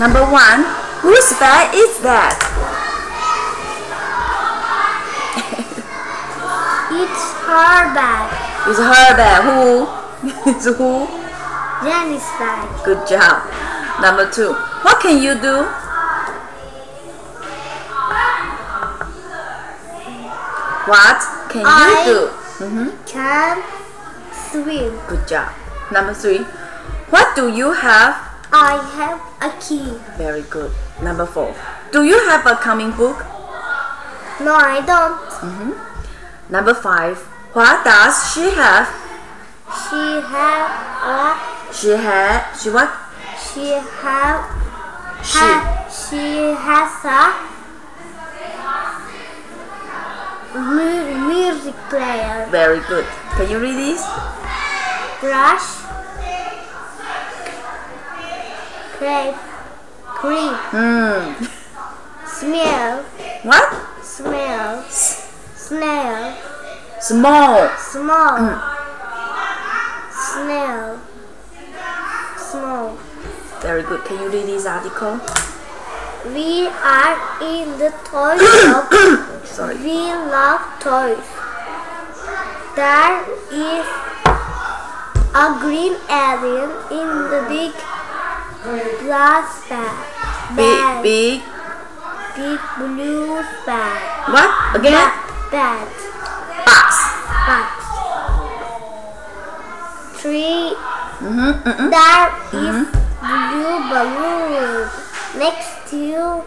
Number 1. Whose bag is that? It's her bag. It's her bag. Who? It's who? Jenny's bag. Good job. Number 2. What can you do? What can you do? Can swim. Good job. Number 3. What do you have? I have a key. Very good. Number 4. Do you have a comic book? No, I don't. Number 5. What does she have? She have a. She what? She have. She has a music player. Very good. Can you read this? Brush. Cream. Smell. What? Smell. Snail. Small. Small. Snail. Small. Very good. Can you read this article? We are in the toy shop. Sorry. We love toys. There is a green alien in the big glass bag. Big Blue bag. what? Again? Bag. Box. Box. 3. Mm-hmm. There is blue balloon next to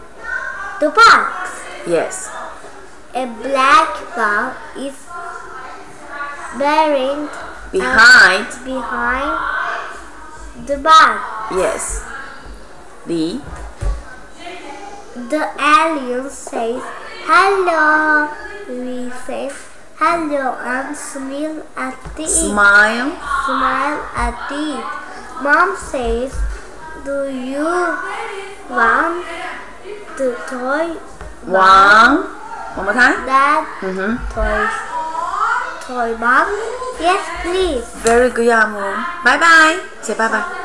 the box. Yes. A black ball is buried Behind. behind the bag. Yes. The alien says hello. We say hello and smile at it. smile. Smile at it. Mom says, do you want the toy? One more time. That toy bomb? Yes, please. Very good, Yağmur. Bye bye. Say bye bye.